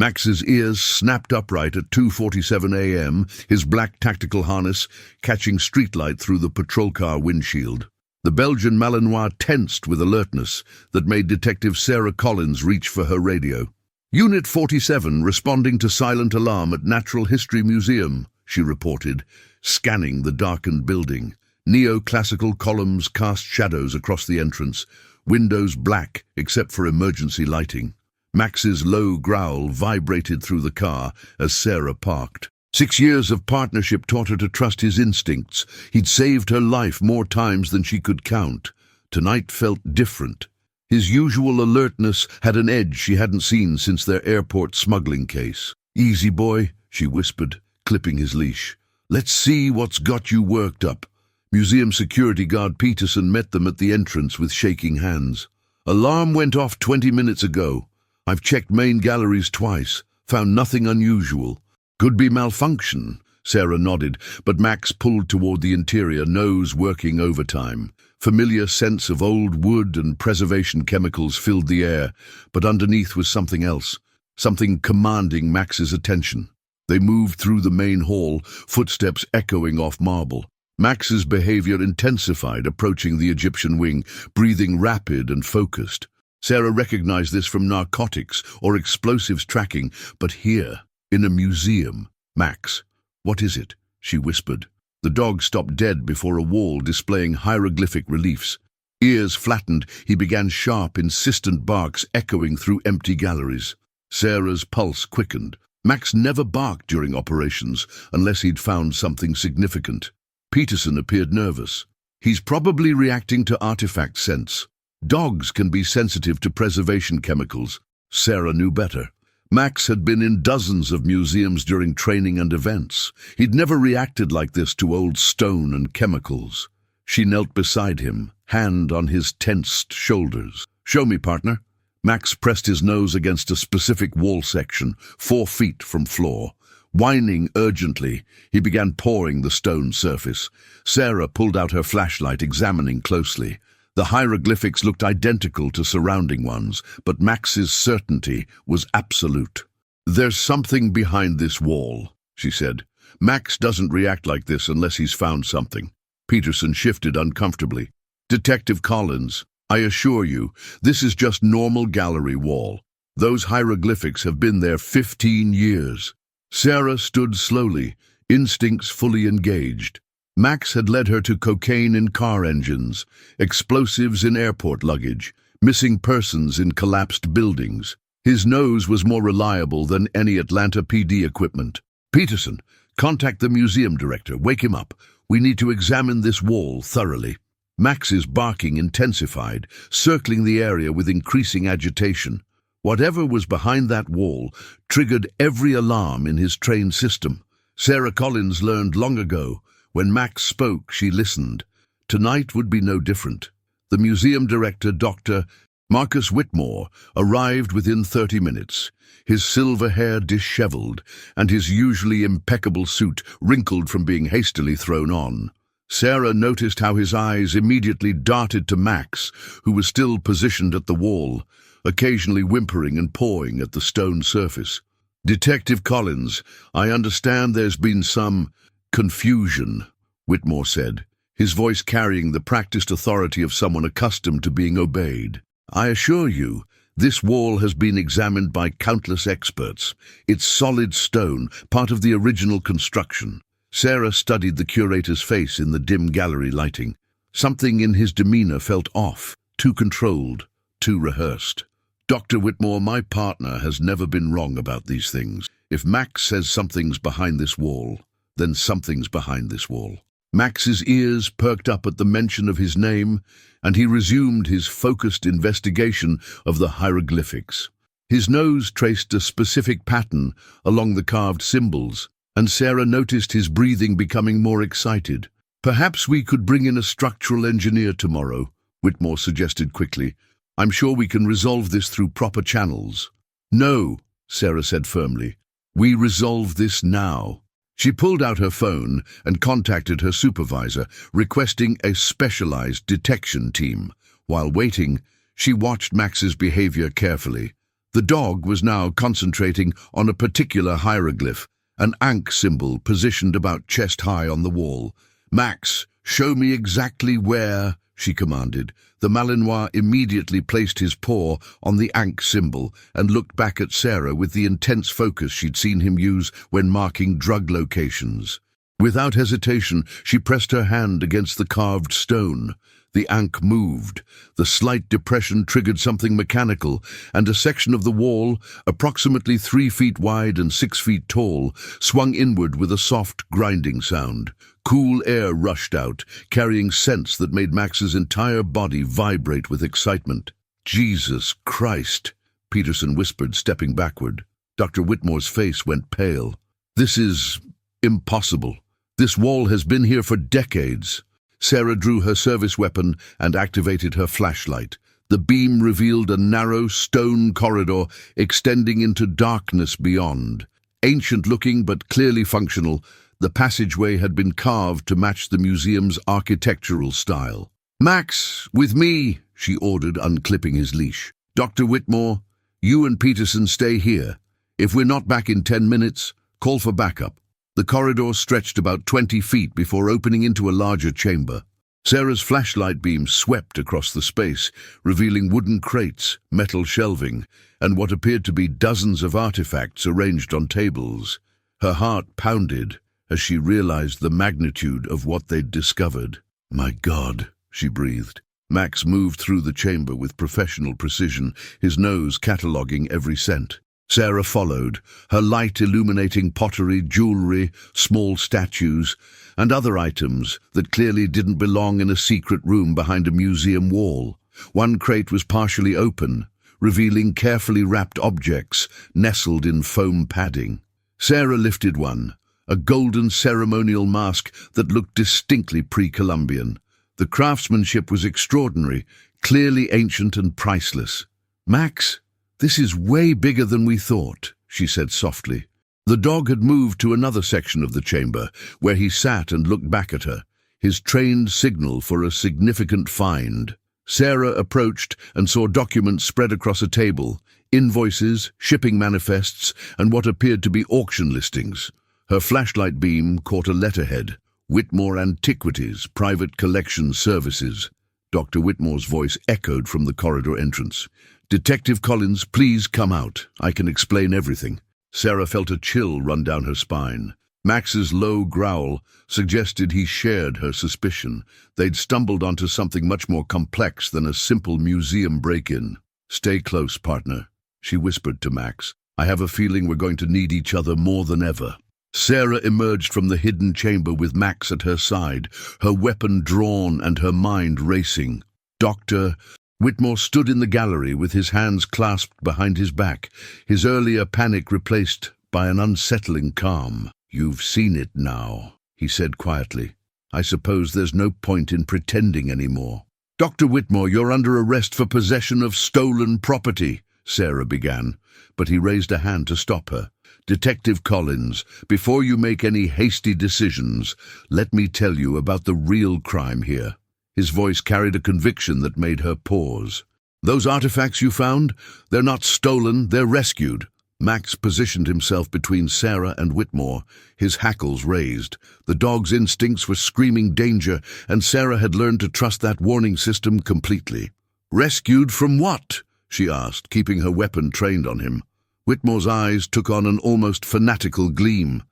Max's ears snapped upright at 2:47 a.m., his black tactical harness catching streetlight through the patrol car windshield. The Belgian Malinois tensed with alertness that made Detective Sarah Collins reach for her radio. "Unit 47 responding to silent alarm at Natural History Museum," she reported, scanning the darkened building. Neoclassical columns cast shadows across the entrance, windows black except for emergency lighting. Max's low growl vibrated through the car as Sarah parked. 6 years of partnership taught her to trust his instincts. He'd saved her life more times than she could count. Tonight felt different. His usual alertness had an edge she hadn't seen since their airport smuggling case. "Easy, boy," she whispered, clipping his leash. "Let's see what's got you worked up." Museum security guard Peterson met them at the entrance with shaking hands. "Alarm went off 20 minutes ago. I've checked main galleries twice, found nothing unusual." "Could be malfunction," Sarah nodded, but Max pulled toward the interior, nose working overtime. Familiar scents of old wood and preservation chemicals filled the air, but underneath was something else, something commanding Max's attention. They moved through the main hall, footsteps echoing off marble. Max's behavior intensified, approaching the Egyptian wing, breathing rapid and focused. Sarah recognized this from narcotics or explosives tracking, but here, in a museum. "Max, what is it?" she whispered. The dog stopped dead before a wall displaying hieroglyphic reliefs. Ears flattened, he began sharp, insistent barks echoing through empty galleries. Sarah's pulse quickened. Max never barked during operations unless he'd found something significant. Peterson appeared nervous. "He's probably reacting to artifact scents. Dogs can be sensitive to preservation chemicals." Sarah knew better. Max had been in dozens of museums during training and events. He'd never reacted like this to old stone and chemicals. She knelt beside him, hand on his tensed shoulders. "Show me, partner." Max pressed his nose against a specific wall section, 4 feet from floor. Whining urgently, he began pouring the stone surface. Sarah pulled out her flashlight, examining closely. The hieroglyphics looked identical to surrounding ones, but Max's certainty was absolute. "There's something behind this wall," she said. "Max doesn't react like this unless he's found something." Peterson shifted uncomfortably. "Detective Collins, I assure you, this is just normal gallery wall. Those hieroglyphics have been there 15 years. Sarah stood slowly, instincts fully engaged. Max had led her to cocaine in car engines, explosives in airport luggage, missing persons in collapsed buildings. His nose was more reliable than any Atlanta PD equipment. "Peterson, contact the museum director. Wake him up. We need to examine this wall thoroughly." Max's barking intensified, circling the area with increasing agitation. Whatever was behind that wall triggered every alarm in his trained system. Sarah Collins learned long ago, when Max spoke, she listened. Tonight would be no different. The museum director, Dr. Marcus Whitmore, arrived within 30 minutes, his silver hair disheveled and his usually impeccable suit wrinkled from being hastily thrown on. Sarah noticed how his eyes immediately darted to Max, who was still positioned at the wall, occasionally whimpering and pawing at the stone surface. "Detective Collins, I understand there's been some confusion," Whitmore said, his voice carrying the practiced authority of someone accustomed to being obeyed. "I assure you, this wall has been examined by countless experts. It's solid stone, part of the original construction." Sarah studied the curator's face in the dim gallery lighting. Something in his demeanor felt off, too controlled, too rehearsed. "Dr. Whitmore, my partner has never been wrong about these things. If Max says something's behind this wall, then something's behind this wall." Max's ears perked up at the mention of his name, and he resumed his focused investigation of the hieroglyphics. His nose traced a specific pattern along the carved symbols, and Sarah noticed his breathing becoming more excited. "Perhaps we could bring in a structural engineer tomorrow," Whitmore suggested quickly. "I'm sure we can resolve this through proper channels." "No," Sarah said firmly. "We resolve this now." She pulled out her phone and contacted her supervisor, requesting a specialized detection team. While waiting, she watched Max's behavior carefully. The dog was now concentrating on a particular hieroglyph, an ankh symbol positioned about chest-high on the wall. "Max, show me exactly where," she commanded. The Malinois immediately placed his paw on the ankh symbol and looked back at Sarah with the intense focus she'd seen him use when marking drug locations. Without hesitation, she pressed her hand against the carved stone. The ankh moved. The slight depression triggered something mechanical, and a section of the wall, approximately 3 feet wide and 6 feet tall, swung inward with a soft, grinding sound. Cool air rushed out, carrying scents that made Max's entire body vibrate with excitement. "Jesus Christ," Peterson whispered, stepping backward. Dr. Whitmore's face went pale. "This is impossible. This wall has been here for decades." Sarah drew her service weapon and activated her flashlight. The beam revealed a narrow stone corridor extending into darkness beyond. Ancient-looking but clearly functional, the passageway had been carved to match the museum's architectural style. "Max, with me," she ordered, unclipping his leash. "Dr. Whitmore, you and Peterson stay here. If we're not back in 10 minutes, call for backup." The corridor stretched about 20 feet before opening into a larger chamber. Sarah's flashlight beam swept across the space, revealing wooden crates, metal shelving, and what appeared to be dozens of artifacts arranged on tables. Her heart pounded as she realized the magnitude of what they'd discovered. "My God," she breathed. Max moved through the chamber with professional precision, his nose cataloging every scent. Sarah followed, her light illuminating pottery, jewelry, small statues, and other items that clearly didn't belong in a secret room behind a museum wall. One crate was partially open, revealing carefully wrapped objects nestled in foam padding. Sarah lifted one, a golden ceremonial mask that looked distinctly pre-Columbian. The craftsmanship was extraordinary, clearly ancient and priceless. "Max, this is way bigger than we thought," she said softly. The dog had moved to another section of the chamber, where he sat and looked back at her, his trained signal for a significant find. Sarah approached and saw documents spread across a table, invoices, shipping manifests, and what appeared to be auction listings. Her flashlight beam caught a letterhead, "Whitmore Antiquities, Private Collection Services." Dr. Whitmore's voice echoed from the corridor entrance. "Detective Collins, please come out. I can explain everything." Sarah felt a chill run down her spine. Max's low growl suggested he shared her suspicion. They'd stumbled onto something much more complex than a simple museum break-in. "Stay close, partner," she whispered to Max. "I have a feeling we're going to need each other more than ever." Sarah emerged from the hidden chamber with Max at her side, her weapon drawn and her mind racing. "Dr." Whitmore stood in the gallery with his hands clasped behind his back, his earlier panic replaced by an unsettling calm. "You've seen it now," he said quietly. "I suppose there's no point in pretending anymore." "Dr. Whitmore, you're under arrest for possession of stolen property," Sarah began, but he raised a hand to stop her. "Detective Collins, before you make any hasty decisions, let me tell you about the real crime here." His voice carried a conviction that made her pause. "Those artifacts you found, they're not stolen, they're rescued." Max positioned himself between Sarah and Whitmore, his hackles raised. The dog's instincts were screaming danger, and Sarah had learned to trust that warning system completely. "Rescued from what?" she asked, keeping her weapon trained on him. Whitmore's eyes took on an almost fanatical gleam.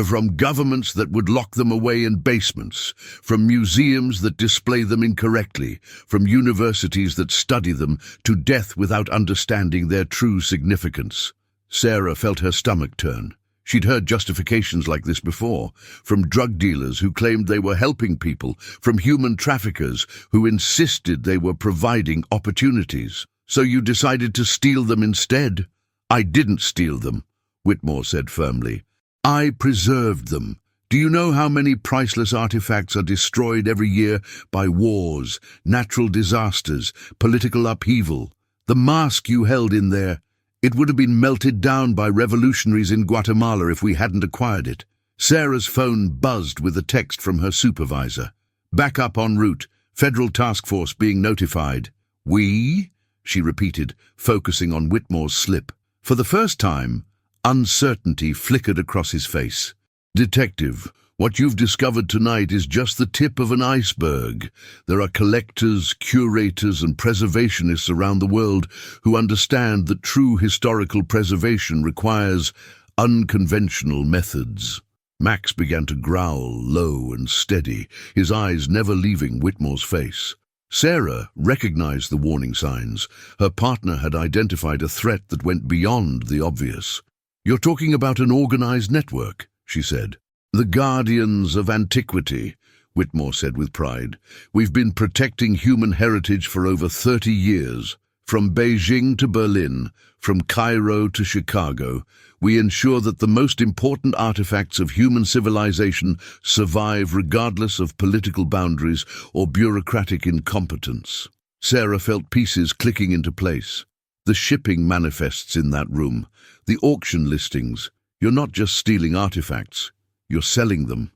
"From governments that would lock them away in basements, from museums that display them incorrectly, from universities that study them to death without understanding their true significance." Sarah felt her stomach turn. She'd heard justifications like this before, from drug dealers who claimed they were helping people, from human traffickers who insisted they were providing opportunities. "So you decided to steal them instead?" "I didn't steal them," Whitmore said firmly. "I preserved them. Do you know how many priceless artifacts are destroyed every year by wars, natural disasters, political upheaval? The mask you held in there, it would have been melted down by revolutionaries in Guatemala if we hadn't acquired it." Sarah's phone buzzed with a text from her supervisor. "Backup en route. Federal task force being notified." "We?" she repeated, focusing on Whitmore's slip. For the first time, uncertainty flickered across his face. "Detective, what you've discovered tonight is just the tip of an iceberg. There are collectors, curators, and preservationists around the world who understand that true historical preservation requires unconventional methods." Max began to growl, low and steady, his eyes never leaving Whitmore's face. Sarah recognized the warning signs. Her partner had identified a threat that went beyond the obvious. "You're talking about an organized network," she said. "The Guardians of Antiquity," Whitmore said with pride. "We've been protecting human heritage for over 30 years. From Beijing to Berlin, from Cairo to Chicago, we ensure that the most important artifacts of human civilization survive regardless of political boundaries or bureaucratic incompetence." Sarah felt pieces clicking into place. The shipping manifests in that room, the auction listings. You're not just stealing artifacts, you're selling them.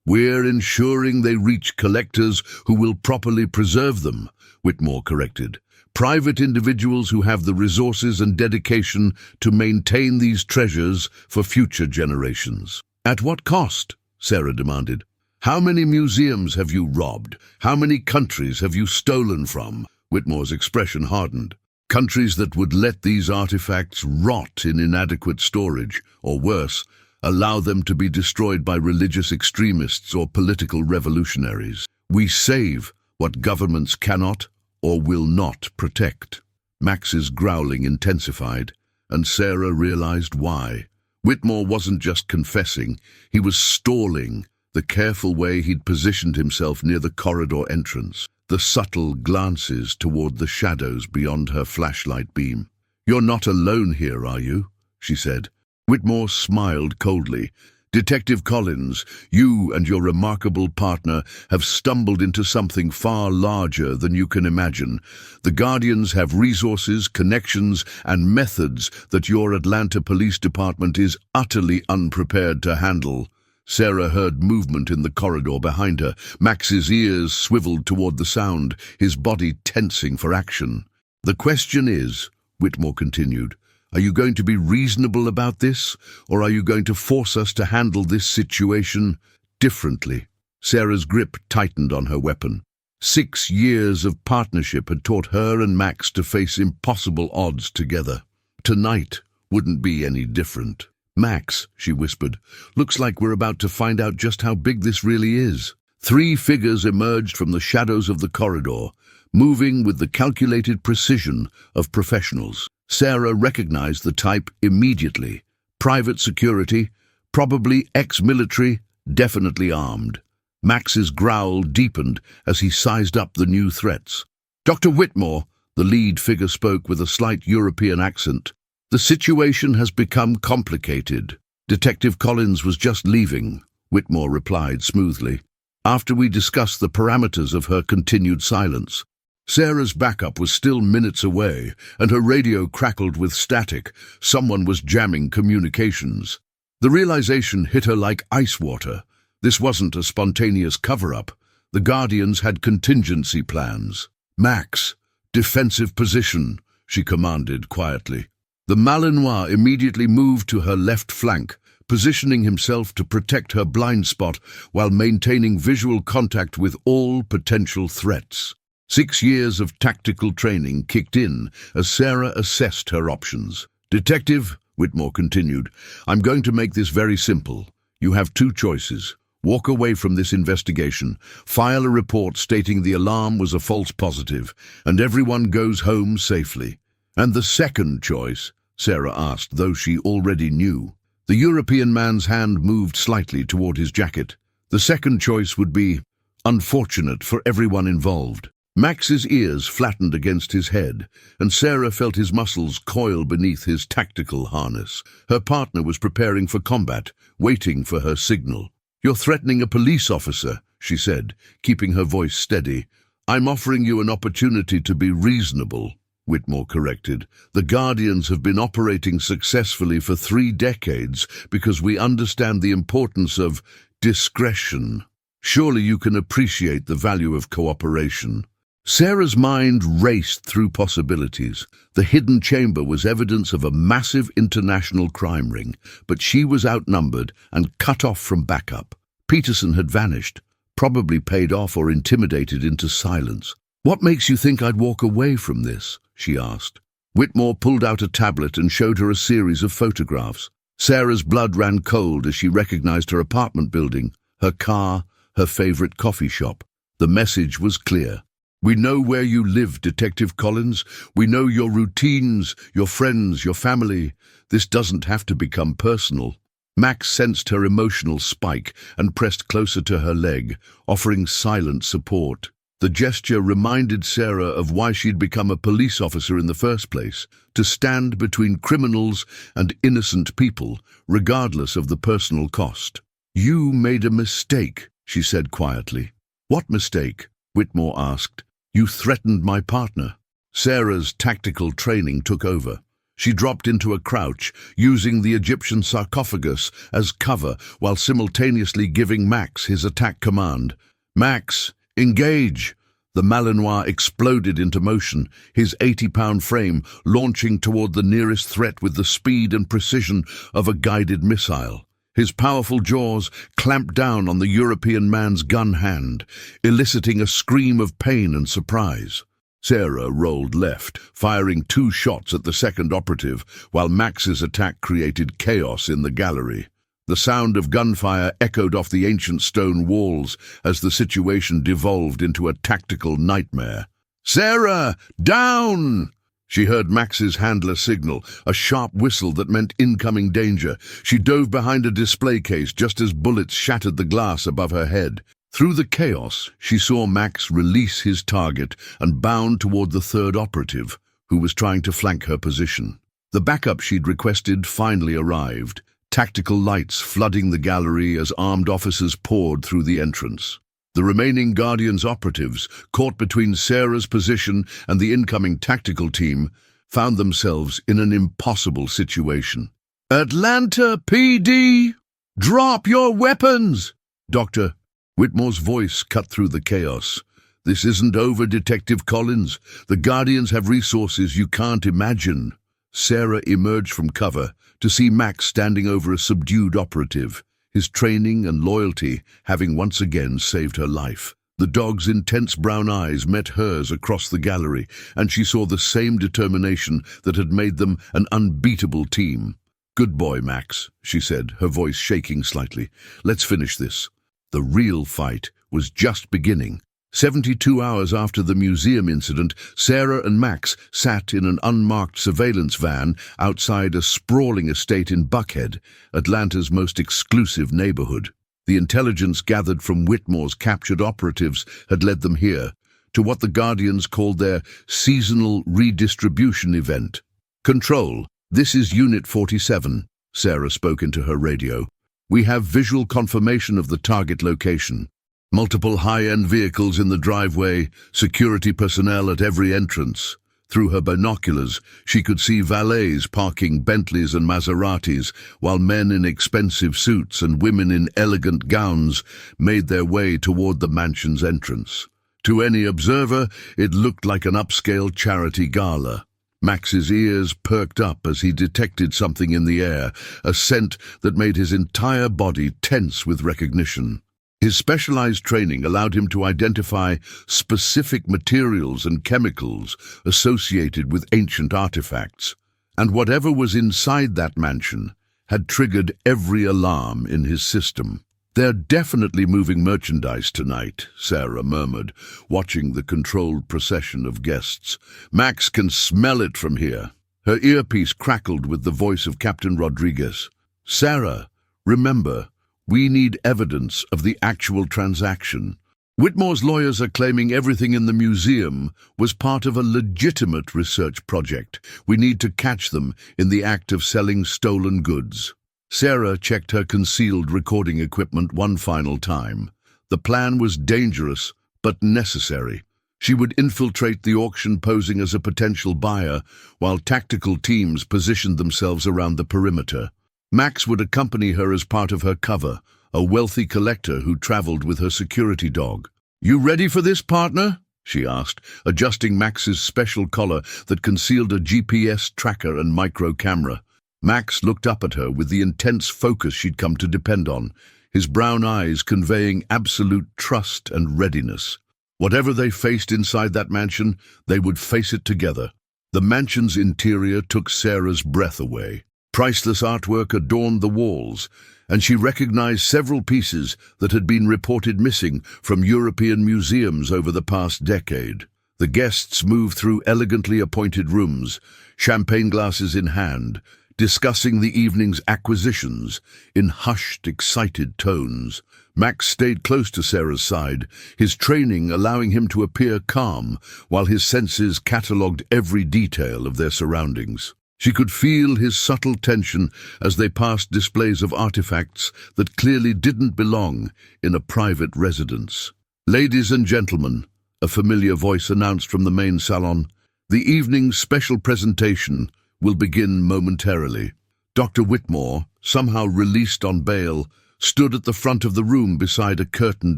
"We're ensuring they reach collectors who will properly preserve them," Whitmore corrected. "Private individuals who have the resources and dedication to maintain these treasures for future generations." "At what cost?" Sarah demanded. "How many museums have you robbed? How many countries have you stolen from?" Whitmore's expression hardened. "Countries that would let these artifacts rot in inadequate storage, or worse, allow them to be destroyed by religious extremists or political revolutionaries. We save what governments cannot or will not protect." Max's growling intensified, and Sarah realized why. Whitmore wasn't just confessing, he was stalling, the careful way he'd positioned himself near the corridor entrance, the subtle glances toward the shadows beyond her flashlight beam. "You're not alone here, are you?" she said. Whitmore smiled coldly. "Detective Collins, you and your remarkable partner have stumbled into something far larger than you can imagine. The Guardians have resources, connections, and methods that your Atlanta Police Department is utterly unprepared to handle." Sarah heard movement in the corridor behind her. Max's ears swiveled toward the sound, his body tensing for action. "The question is," Whitmore continued, "are you going to be reasonable about this, or are you going to force us to handle this situation differently?" Sarah's grip tightened on her weapon. 6 years of partnership had taught her and Max to face impossible odds together. Tonight wouldn't be any different. "Max," she whispered, "looks like we're about to find out just how big this really is." 3 figures emerged from the shadows of the corridor, moving with the calculated precision of professionals. Sarah recognized the type immediately. Private security, probably ex-military, definitely armed. Max's growl deepened as he sized up the new threats. "Dr. Whitmore," the lead figure spoke with a slight European accent, "the situation has become complicated." "Detective Collins was just leaving," Whitmore replied smoothly, "after we discussed the parameters of her continued silence." Sarah's backup was still minutes away, and her radio crackled with static. Someone was jamming communications. The realization hit her like ice water. This wasn't a spontaneous cover-up. The Guardians had contingency plans. "Max, defensive position," she commanded quietly. The Malinois immediately moved to her left flank, positioning himself to protect her blind spot while maintaining visual contact with all potential threats. 6 years of tactical training kicked in as Sarah assessed her options. "Detective," Whitmore continued, "I'm going to make this very simple. You have 2 choices. Walk away from this investigation, file a report stating the alarm was a false positive, and everyone goes home safely. And the second choice?" Sarah asked, though she already knew. The European man's hand moved slightly toward his jacket. "The second choice would be unfortunate for everyone involved." Max's ears flattened against his head, and Sarah felt his muscles coil beneath his tactical harness. Her partner was preparing for combat, waiting for her signal. "You're threatening a police officer," she said, keeping her voice steady. "I'm offering you an opportunity to be reasonable," Whitmore corrected. "The Guardians have been operating successfully for 3 decades because we understand the importance of discretion. Surely you can appreciate the value of cooperation." Sarah's mind raced through possibilities. The hidden chamber was evidence of a massive international crime ring, but she was outnumbered and cut off from backup. Peterson had vanished, probably paid off or intimidated into silence. "What makes you think I'd walk away from this?" she asked. Whitmore pulled out a tablet and showed her a series of photographs. Sarah's blood ran cold as she recognized her apartment building, her car, her favorite coffee shop. The message was clear. "We know where you live, Detective Collins. We know your routines, your friends, your family. This doesn't have to become personal." Max sensed her emotional spike and pressed closer to her leg, offering silent support. The gesture reminded Sarah of why she'd become a police officer in the first place, to stand between criminals and innocent people, regardless of the personal cost. "You made a mistake," she said quietly. "What mistake?" Whitmore asked. "You threatened my partner." Sarah's tactical training took over. She dropped into a crouch, using the Egyptian sarcophagus as cover while simultaneously giving Max his attack command. "Max, engage!" The Malinois exploded into motion, his 80-pound frame launching toward the nearest threat with the speed and precision of a guided missile. His powerful jaws clamped down on the European man's gun hand, eliciting a scream of pain and surprise. Sarah rolled left, firing 2 shots at the second operative, while Max's attack created chaos in the gallery. The sound of gunfire echoed off the ancient stone walls as the situation devolved into a tactical nightmare. "Sarah, down!" She heard Max's handler signal, a sharp whistle that meant incoming danger. She dove behind a display case just as bullets shattered the glass above her head. Through the chaos, she saw Max release his target and bound toward the third operative, who was trying to flank her position. The backup she'd requested finally arrived, tactical lights flooding the gallery as armed officers poured through the entrance. The remaining Guardians operatives, caught between Sarah's position and the incoming tactical team, found themselves in an impossible situation. "Atlanta PD! Drop your weapons!" Dr. Whitmore's voice cut through the chaos. "This isn't over, Detective Collins. The Guardians have resources you can't imagine." Sarah emerged from cover to see Max standing over a subdued operative, his training and loyalty having once again saved her life. The dog's intense brown eyes met hers across the gallery, and she saw the same determination that had made them an unbeatable team. "Good boy, Max," she said, her voice shaking slightly. "Let's finish this." The real fight was just beginning. 72 hours after the museum incident, Sarah and Max sat in an unmarked surveillance van outside a sprawling estate in Buckhead, Atlanta's most exclusive neighborhood. The intelligence gathered from Whitmore's captured operatives had led them here, to what the Guardians called their seasonal redistribution event. "Control, this is Unit 47, Sarah spoke into her radio. "We have visual confirmation of the target location. Multiple high-end vehicles in the driveway, security personnel at every entrance." Through her binoculars, she could see valets parking Bentleys and Maseratis, while men in expensive suits and women in elegant gowns made their way toward the mansion's entrance. To any observer, it looked like an upscale charity gala. Max's ears perked up as he detected something in the air, a scent that made his entire body tense with recognition. His specialized training allowed him to identify specific materials and chemicals associated with ancient artifacts, and whatever was inside that mansion had triggered every alarm in his system. "They're definitely moving merchandise tonight," Sarah murmured, watching the controlled procession of guests. "Max can smell it from here." Her earpiece crackled with the voice of Captain Rodriguez. "Sarah, remember, we need evidence of the actual transaction. Whitmore's lawyers are claiming everything in the museum was part of a legitimate research project. We need to catch them in the act of selling stolen goods." Sarah checked her concealed recording equipment one final time. The plan was dangerous, but necessary. She would infiltrate the auction posing as a potential buyer, while tactical teams positioned themselves around the perimeter. Max would accompany her as part of her cover, a wealthy collector who traveled with her security dog. "You ready for this, partner?" she asked, adjusting Max's special collar that concealed a GPS tracker and micro camera. Max looked up at her with the intense focus she'd come to depend on, his brown eyes conveying absolute trust and readiness. Whatever they faced inside that mansion, they would face it together. The mansion's interior took Sarah's breath away. Priceless artwork adorned the walls, and she recognized several pieces that had been reported missing from European museums over the past decade. The guests moved through elegantly appointed rooms, champagne glasses in hand, discussing the evening's acquisitions in hushed, excited tones. Max stayed close to Sarah's side, his training allowing him to appear calm while his senses catalogued every detail of their surroundings. She could feel his subtle tension as they passed displays of artifacts that clearly didn't belong in a private residence. "Ladies and gentlemen," a familiar voice announced from the main salon, "the evening's special presentation will begin momentarily." Dr. Whitmore, somehow released on bail, stood at the front of the room beside a curtained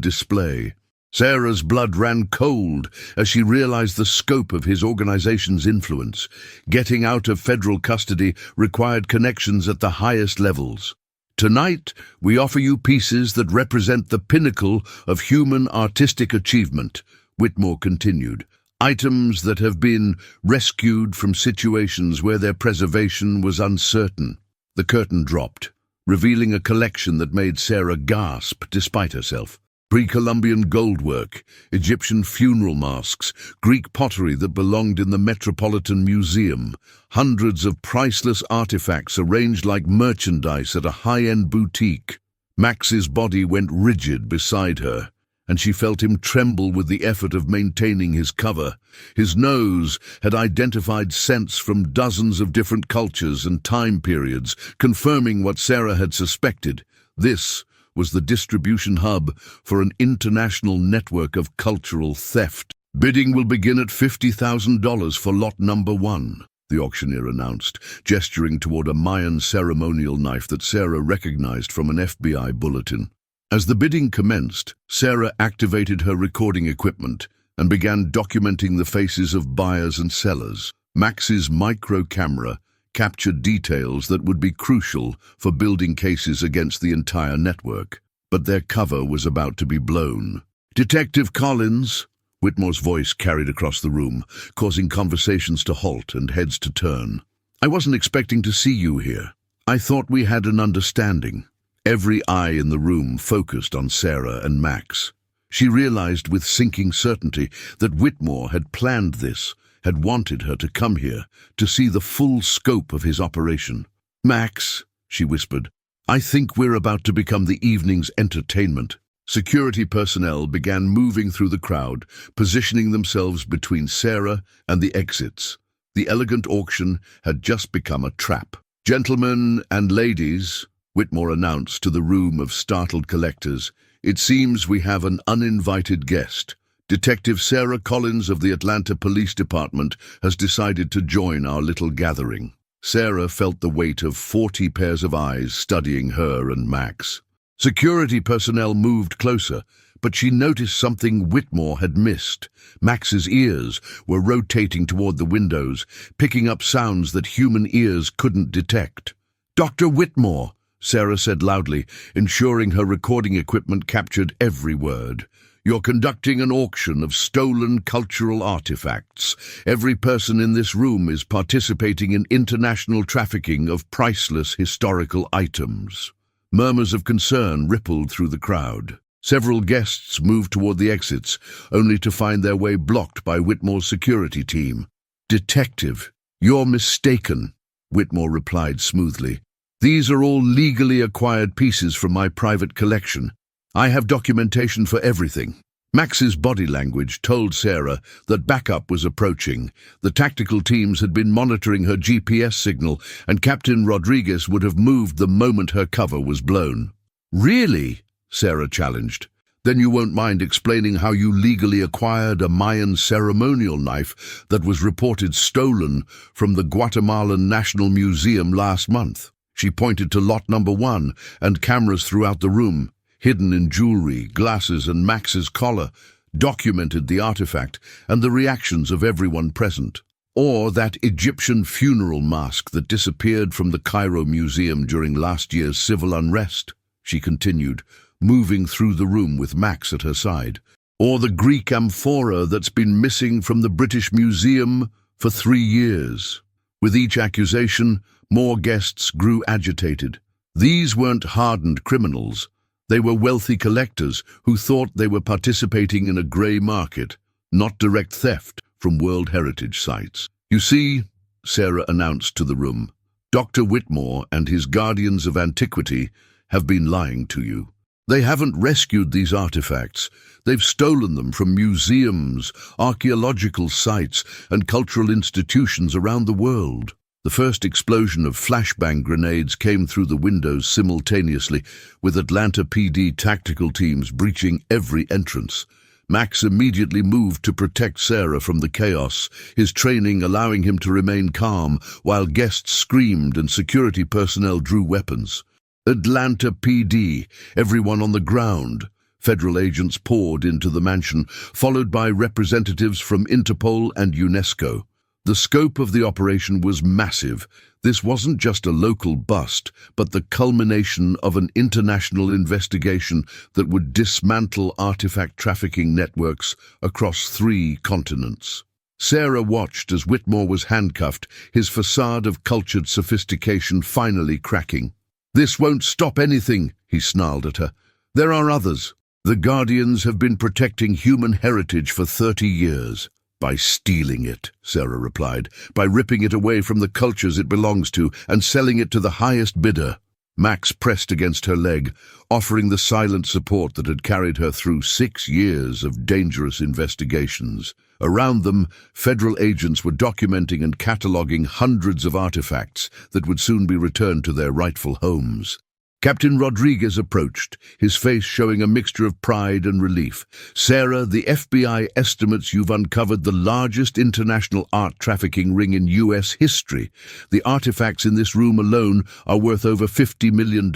display. Sarah's blood ran cold as she realized the scope of his organization's influence. Getting out of federal custody required connections at the highest levels. "Tonight, we offer you pieces that represent the pinnacle of human artistic achievement," Whitmore continued. "Items that have been rescued from situations where their preservation was uncertain." The curtain dropped, revealing a collection that made Sarah gasp despite herself. Pre-Columbian goldwork, Egyptian funeral masks, Greek pottery that belonged in the Metropolitan Museum, hundreds of priceless artifacts arranged like merchandise at a high-end boutique. Max's body went rigid beside her, and she felt him tremble with the effort of maintaining his cover. His nose had identified scents from dozens of different cultures and time periods, confirming what Sarah had suspected. This was the distribution hub for an international network of cultural theft. "Bidding will begin at $50,000 for lot number 1, the auctioneer announced, gesturing toward a Mayan ceremonial knife that Sarah recognized from an FBI bulletin. As the bidding commenced, Sarah activated her recording equipment and began documenting the faces of buyers and sellers. Max's micro camera captured details that would be crucial for building cases against the entire network. But their cover was about to be blown. "Detective Collins," Whitmore's voice carried across the room, causing conversations to halt and heads to turn. "I wasn't expecting to see you here. I thought we had an understanding." Every eye in the room focused on Sarah and Max. She realized with sinking certainty that Whitmore had planned this, had wanted her to come here to see the full scope of his operation. "Max," she whispered, "I think we're about to become the evening's entertainment." Security personnel began moving through the crowd, positioning themselves between Sarah and the exits. The elegant auction had just become a trap. "Gentlemen and ladies," Whitmore announced to the room of startled collectors, "it seems we have an uninvited guest. Detective Sarah Collins of the Atlanta Police Department has decided to join our little gathering." Sarah felt the weight of 40 pairs of eyes studying her and Max. Security personnel moved closer, but she noticed something Whitmore had missed. Max's ears were rotating toward the windows, picking up sounds that human ears couldn't detect. "Dr. Whitmore," Sarah said loudly, ensuring her recording equipment captured every word. "You're conducting an auction of stolen cultural artifacts. Every person in this room is participating in international trafficking of priceless historical items." Murmurs of concern rippled through the crowd. Several guests moved toward the exits, only to find their way blocked by Whitmore's security team. "Detective, you're mistaken," Whitmore replied smoothly. "These are all legally acquired pieces from my private collection. I have documentation for everything." Max's body language told Sarah that backup was approaching. The tactical teams had been monitoring her GPS signal, and Captain Rodriguez would have moved the moment her cover was blown. "Really?" Sarah challenged. "Then you won't mind explaining how you legally acquired a Mayan ceremonial knife that was reported stolen from the Guatemalan National Museum last month?" She pointed to lot number 1 and cameras throughout the room, hidden in jewelry, glasses, and Max's collar. documented the artifact and the reactions of everyone present. Or that Egyptian funeral mask that disappeared from the Cairo Museum during last year's civil unrest, she continued, moving through the room with Max at her side. Or the Greek amphora that's been missing from the British Museum for 3 years. With each accusation, more guests grew agitated. These weren't hardened criminals. They were wealthy collectors who thought they were participating in a grey market, not direct theft from World Heritage sites. You see, Sarah announced to the room, Dr. Whitmore and his guardians of antiquity have been lying to you. They haven't rescued these artifacts. They've stolen them from museums, archaeological sites, and cultural institutions around the world. The first explosion of flashbang grenades came through the windows simultaneously, with Atlanta PD tactical teams breaching every entrance. Max immediately moved to protect Sarah from the chaos, his training allowing him to remain calm while guests screamed and security personnel drew weapons. Atlanta PD, everyone on the ground. Federal agents poured into the mansion, followed by representatives from Interpol and UNESCO. The scope of the operation was massive. This wasn't just a local bust, but the culmination of an international investigation that would dismantle artifact trafficking networks across 3 continents. Sarah watched as Whitmore was handcuffed, his facade of cultured sophistication finally cracking. "This won't stop anything," he snarled at her. "There are others. The Guardians have been protecting human heritage for 30 years. By stealing it," Sarah replied, "by ripping it away from the cultures it belongs to and selling it to the highest bidder." Max pressed against her leg, offering the silent support that had carried her through 6 years of dangerous investigations. Around them, federal agents were documenting and cataloguing hundreds of artifacts that would soon be returned to their rightful homes. Captain Rodriguez approached, his face showing a mixture of pride and relief. "Sarah, the FBI estimates you've uncovered the largest international art trafficking ring in U.S. history. The artifacts in this room alone are worth over $50 million.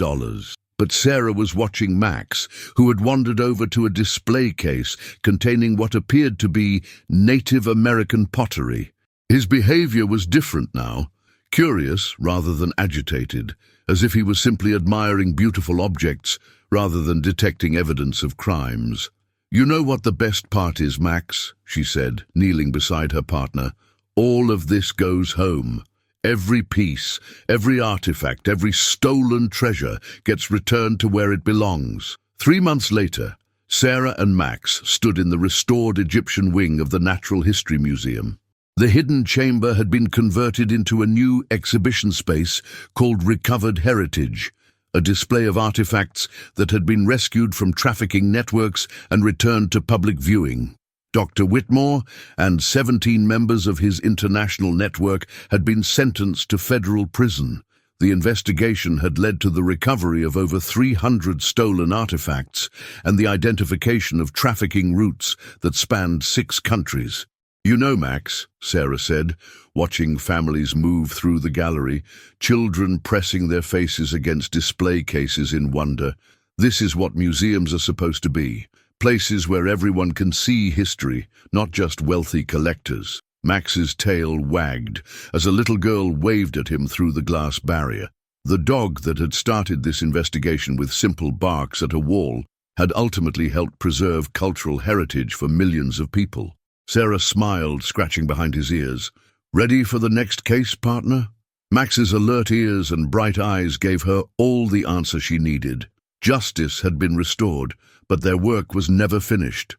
But Sarah was watching Max, who had wandered over to a display case containing what appeared to be Native American pottery. His behavior was different now, curious rather than agitated, as if he was simply admiring beautiful objects rather than detecting evidence of crimes. "You know what the best part is, Max," she said, kneeling beside her partner. "All of this goes home. Every piece, every artifact, every stolen treasure gets returned to where it belongs." 3 months later, Sarah and Max stood in the restored Egyptian wing of the Natural History Museum. The hidden chamber had been converted into a new exhibition space called Recovered Heritage, a display of artifacts that had been rescued from trafficking networks and returned to public viewing. Dr. Whitmore and 17 members of his international network had been sentenced to federal prison. The investigation had led to the recovery of over 300 stolen artifacts and the identification of trafficking routes that spanned 6 countries. "You know, Max," Sarah said, watching families move through the gallery, children pressing their faces against display cases in wonder, "this is what museums are supposed to be. Places where everyone can see history, not just wealthy collectors." Max's tail wagged as a little girl waved at him through the glass barrier. The dog that had started this investigation with simple barks at a wall had ultimately helped preserve cultural heritage for millions of people. Sarah smiled, scratching behind his ears. "Ready for the next case, partner?" Max's alert ears and bright eyes gave her all the answer she needed. Justice had been restored, but their work was never finished.